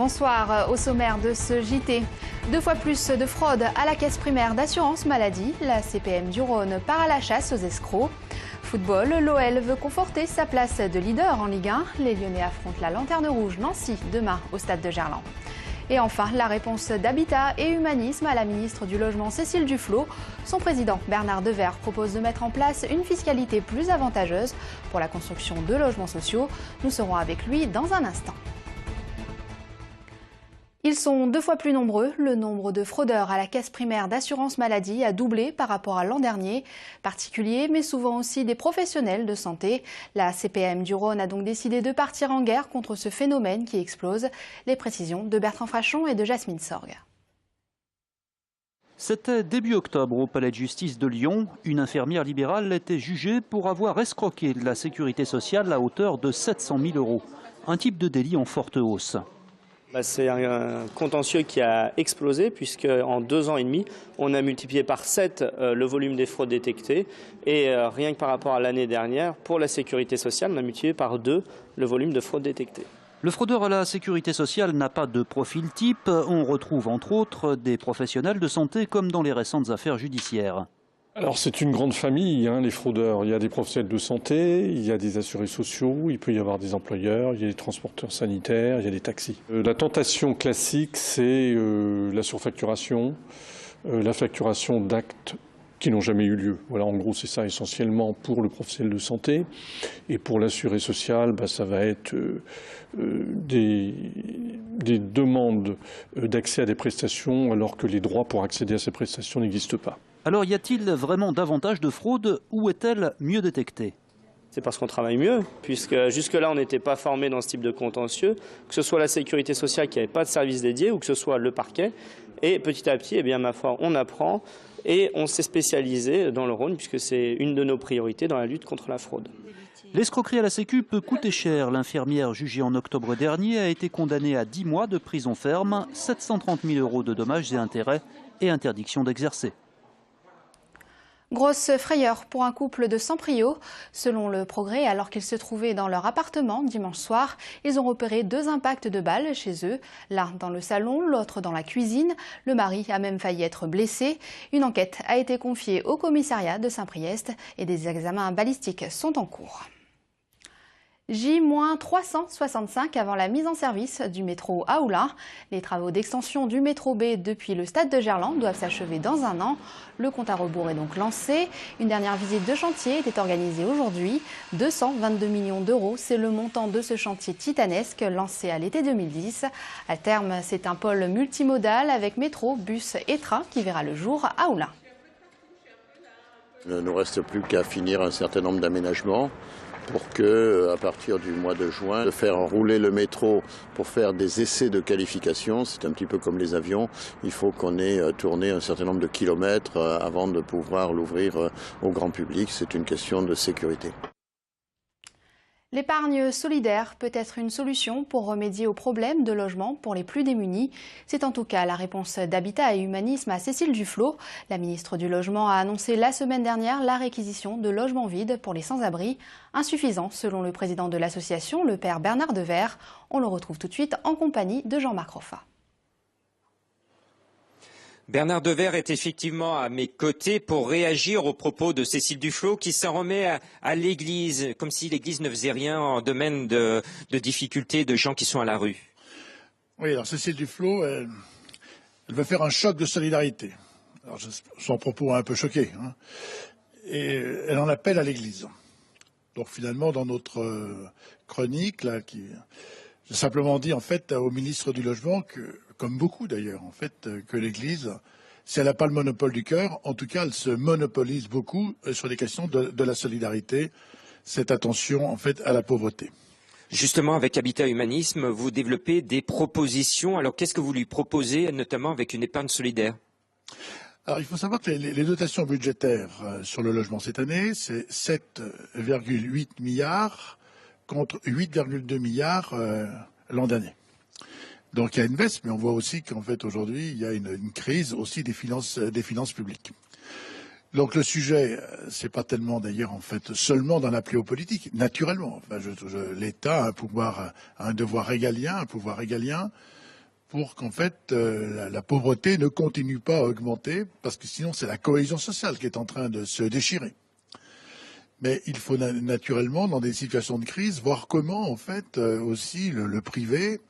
Bonsoir, au sommaire de ce JT. 2 fois plus de fraude à la caisse primaire d'assurance maladie. La CPM du Rhône part à la chasse aux escrocs. Football, l'OL veut conforter sa place de leader en Ligue 1. Les Lyonnais affrontent la Lanterne Rouge Nancy demain au stade de Gerland. Et enfin, la réponse d'Habitat et Humanisme à la ministre du Logement Cécile Duflot. Son président Bernard Devers propose de mettre en place une fiscalité plus avantageuse pour la construction de logements sociaux. Nous serons avec lui dans un instant. Ils sont 2 fois plus nombreux. Le nombre de fraudeurs à la caisse primaire d'assurance maladie a doublé par rapport à l'an dernier. Particuliers, mais souvent aussi des professionnels de santé. La CPM du Rhône a donc décidé de partir en guerre contre ce phénomène qui explose. Les précisions de Bertrand Frachon et de Jasmine Sorgue. C'était début octobre au palais de justice de Lyon. Une infirmière libérale était jugée pour avoir escroqué la sécurité sociale à hauteur de 700 000 €. Un type de délit en forte hausse. C'est un contentieux qui a explosé puisque en 2 ans et demi, on a multiplié par 7 le volume des fraudes détectées et rien que par rapport à l'année dernière, pour la sécurité sociale, on a multiplié par 2 le volume de fraudes détectées. Le fraudeur à la sécurité sociale n'a pas de profil type. On retrouve entre autres des professionnels de santé comme dans les récentes affaires judiciaires. Alors c'est une grande famille, les fraudeurs. Il y a des professionnels de santé, il y a des assurés sociaux, il peut y avoir des employeurs, il y a des transporteurs sanitaires, il y a des taxis. La tentation classique, c'est la surfacturation, la facturation d'actes qui n'ont jamais eu lieu. Voilà, en gros, c'est ça essentiellement pour le professionnel de santé. Et pour l'assuré social, ça va être des demandes d'accès à des prestations alors que les droits pour accéder à ces prestations n'existent pas. Alors y a-t-il vraiment davantage de fraude ou est-elle mieux détectée ? C'est parce qu'on travaille mieux, puisque jusque-là, on n'était pas formé dans ce type de contentieux, que ce soit la sécurité sociale qui n'avait pas de service dédié ou que ce soit le parquet. Et petit à petit, ma foi, on apprend et on s'est spécialisé dans le Rhône, puisque c'est une de nos priorités dans la lutte contre la fraude. L'escroquerie à la Sécu peut coûter cher. L'infirmière jugée en octobre dernier a été condamnée à 10 mois de prison ferme, 730 000 € de dommages et intérêts et interdiction d'exercer. Grosse frayeur pour un couple de Saint-Prieuc. Selon le Progrès, alors qu'ils se trouvaient dans leur appartement dimanche soir, ils ont repéré 2 impacts de balles chez eux. L'un dans le salon, l'autre dans la cuisine. Le mari a même failli être blessé. Une enquête a été confiée au commissariat de Saint-Priest et des examens balistiques sont en cours. J-365 avant la mise en service du métro Aoulin. Les travaux d'extension du métro B depuis le stade de Gerland doivent s'achever dans 1 an. Le compte à rebours est donc lancé. Une dernière visite de chantier était organisée aujourd'hui. 222 millions d'euros, c'est le montant de ce chantier titanesque lancé à l'été 2010. À terme, c'est un pôle multimodal avec métro, bus et train qui verra le jour à Aoulin. Il ne nous reste plus qu'à finir un certain nombre d'aménagements pour que, à partir du mois de juin, de faire rouler le métro pour faire des essais de qualification. C'est un petit peu comme les avions. Il faut qu'on ait tourné un certain nombre de kilomètres avant de pouvoir l'ouvrir au grand public. C'est une question de sécurité. L'épargne solidaire peut être une solution pour remédier aux problèmes de logement pour les plus démunis. C'est en tout cas la réponse d'Habitat et Humanisme à Cécile Duflot. La ministre du Logement a annoncé la semaine dernière la réquisition de logements vides pour les sans-abri. Insuffisant selon le président de l'association, le père Bernard Devers. On le retrouve tout de suite en compagnie de Jean-Marc Roffa. Bernard Devers est effectivement à mes côtés pour réagir aux propos de Cécile Duflot qui s'en remet à l'Église, comme si l'Église ne faisait rien en domaine de difficultés de gens qui sont à la rue. Oui, alors Cécile Duflot, elle veut faire un choc de solidarité. Alors son propos a un peu choqué. Et elle en appelle à l'Église. Donc finalement, dans notre chronique, j'ai simplement dit en fait au ministre du Logement que, comme beaucoup d'ailleurs, en fait, que l'Église, si elle n'a pas le monopole du cœur, en tout cas, elle se monopolise beaucoup sur les questions de la solidarité, cette attention en fait à la pauvreté. Justement, avec Habitat Humanisme, vous développez des propositions. Alors, qu'est-ce que vous lui proposez, notamment avec une épargne solidaire ? Alors, il faut savoir que les dotations budgétaires sur le logement cette année, c'est 7,8 milliards contre 8,2 milliards l'an dernier. Donc il y a une baisse, mais on voit aussi qu'en fait aujourd'hui il y a une crise aussi des finances publiques. Donc le sujet, c'est pas tellement d'ailleurs en fait seulement dans l'appui aux politiques, naturellement. Enfin, l'État a un devoir régalien, un pouvoir régalien pour qu'en fait la pauvreté ne continue pas à augmenter, parce que sinon c'est la cohésion sociale qui est en train de se déchirer. Mais il faut naturellement, dans des situations de crise, voir comment en fait aussi le privé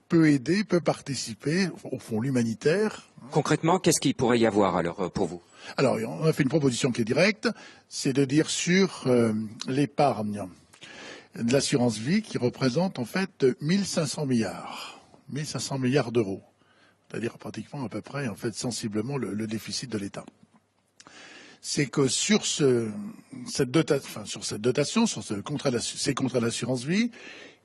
peut aider, peut participer au fond l'humanitaire. Concrètement, qu'est-ce qu'il pourrait y avoir alors pour vous? Alors, on a fait une proposition qui est directe, c'est de dire sur l'épargne de l'assurance vie qui représente en fait 1500 milliards d'euros. C'est-à-dire pratiquement à peu près, en fait, sensiblement le déficit de l'État. C'est que sur cette dotation, sur ces contrats d'assurance vie,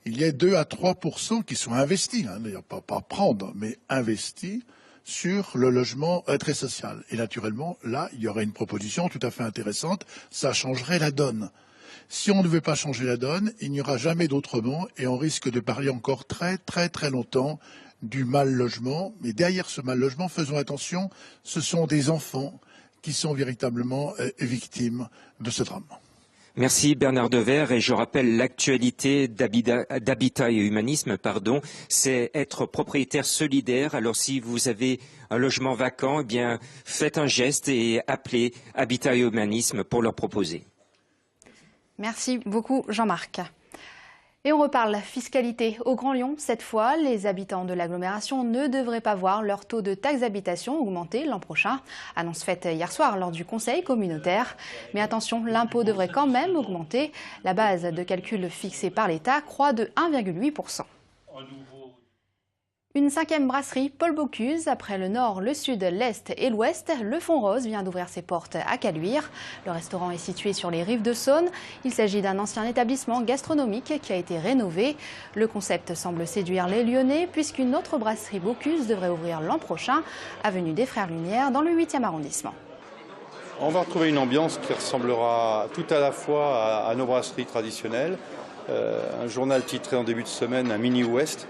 il y a 2 à 3% qui sont investis, d'ailleurs pas prendre, mais investis sur le logement très social. Et naturellement, là, il y aurait une proposition tout à fait intéressante, ça changerait la donne. Si on ne veut pas changer la donne, il n'y aura jamais d'autrement et on risque de parler encore très très très longtemps du mal logement. Mais derrière ce mal logement, faisons attention, ce sont des enfants qui sont véritablement victimes de ce drame. Merci Bernard Devers, et je rappelle l'actualité d'Habitat et Humanisme, c'est être propriétaire solidaire. Alors si vous avez un logement vacant, eh bien faites un geste et appelez Habitat et Humanisme pour leur proposer. Merci beaucoup Jean-Marc. Et on reparle fiscalité au Grand Lyon. Cette fois, les habitants de l'agglomération ne devraient pas voir leur taux de taxe d'habitation augmenter l'an prochain. Annonce faite hier soir lors du conseil communautaire. Mais attention, l'impôt devrait quand même augmenter. La base de calcul fixée par l'État croît de 1,8%. Une 5e brasserie, Paul Bocuse. Après le nord, le sud, l'est et l'ouest, le Fond Rose vient d'ouvrir ses portes à Caluire. Le restaurant est situé sur les rives de Saône. Il s'agit d'un ancien établissement gastronomique qui a été rénové. Le concept semble séduire les Lyonnais puisqu'une autre brasserie Bocuse devrait ouvrir l'an prochain, avenue des Frères Lumière, dans le 8e arrondissement. On va retrouver une ambiance qui ressemblera tout à la fois à nos brasseries traditionnelles. Un journal titré en début de semaine, un mini ouest.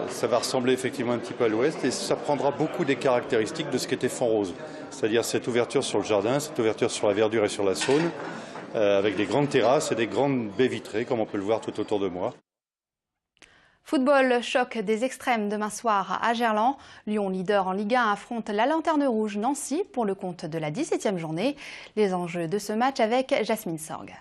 Ça va ressembler effectivement un petit peu à l'ouest et ça prendra beaucoup des caractéristiques de ce qu'était Fond Rose. C'est-à-dire cette ouverture sur le jardin, cette ouverture sur la verdure et sur la Saône, avec des grandes terrasses et des grandes baies vitrées comme on peut le voir tout autour de moi. Football, choc des extrêmes demain soir à Gerland. Lyon, leader en Ligue 1, affronte la Lanterne Rouge Nancy pour le compte de la 17e journée. Les enjeux de ce match avec Jasmine Sorg.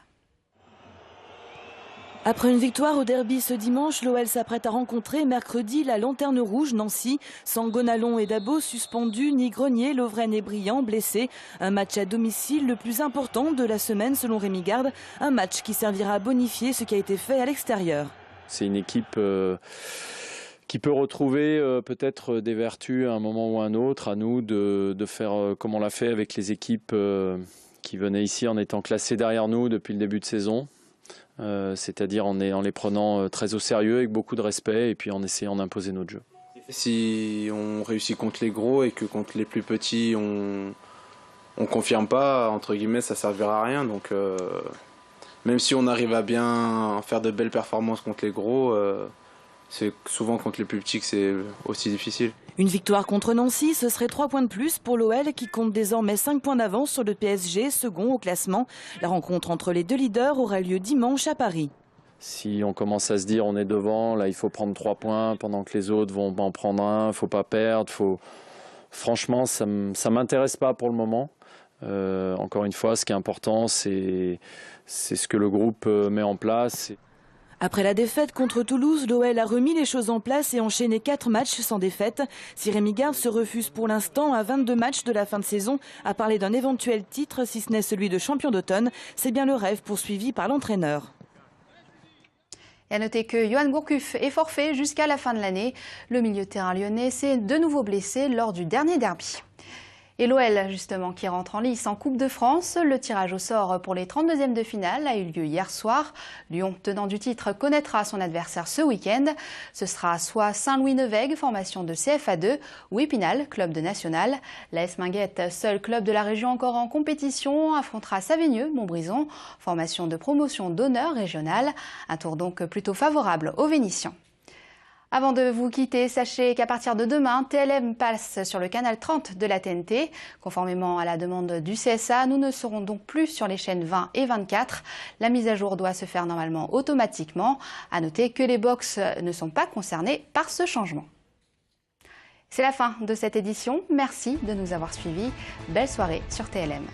Après une victoire au derby ce dimanche, l'OL s'apprête à rencontrer mercredi la Lanterne Rouge Nancy. Sans Gonalon et Dabo suspendus, ni Grenier, Lovren et Briand blessés. Un match à domicile le plus important de la semaine selon Rémi Garde. Un match qui servira à bonifier ce qui a été fait à l'extérieur. C'est une équipe qui peut retrouver peut-être des vertus à un moment ou à un autre. À nous de faire comme on l'a fait avec les équipes qui venaient ici en étant classées derrière nous depuis le début de saison. C'est-à-dire en les prenant très au sérieux, avec beaucoup de respect, et puis en essayant d'imposer notre jeu. Si on réussit contre les gros et que contre les plus petits, on confirme pas, entre guillemets, ça servira à rien. Donc même si on arrive à bien faire de belles performances contre les gros, c'est souvent contre les plus petits que c'est aussi difficile. Une victoire contre Nancy, ce serait 3 points de plus pour l'OL qui compte désormais 5 points d'avance sur le PSG, second au classement. La rencontre entre les deux leaders aura lieu dimanche à Paris. Si on commence à se dire on est devant, là il faut prendre 3 points pendant que les autres vont en prendre un, il ne faut pas perdre. Franchement, ça ne m'intéresse pas pour le moment. Encore une fois, ce qui est important, c'est ce que le groupe met en place. Après la défaite contre Toulouse, l'OL a remis les choses en place et enchaîné 4 matchs sans défaite. Si Rémi Garde se refuse pour l'instant à 22 matchs de la fin de saison à parler d'un éventuel titre, si ce n'est celui de champion d'automne, c'est bien le rêve poursuivi par l'entraîneur. Et à noter que Yoann Gourcuff est forfait jusqu'à la fin de l'année. Le milieu de terrain lyonnais s'est de nouveau blessé lors du dernier derby. Et l'OL, justement, qui rentre en lice en Coupe de France. Le tirage au sort pour les 32e de finale a eu lieu hier soir. Lyon, tenant du titre, connaîtra son adversaire ce week-end. Ce sera soit Saint-Louis-Nevègue, formation de CFA2, ou Épinal, club de national. L'AS Minguette, seul club de la région encore en compétition, affrontera Savigneux, Montbrison, formation de promotion d'honneur régionale. Un tour donc plutôt favorable aux Vénitiens. Avant de vous quitter, sachez qu'à partir de demain, TLM passe sur le canal 30 de la TNT. Conformément à la demande du CSA, nous ne serons donc plus sur les chaînes 20 et 24. La mise à jour doit se faire normalement automatiquement. À noter que les box ne sont pas concernées par ce changement. C'est la fin de cette édition. Merci de nous avoir suivis. Belle soirée sur TLM.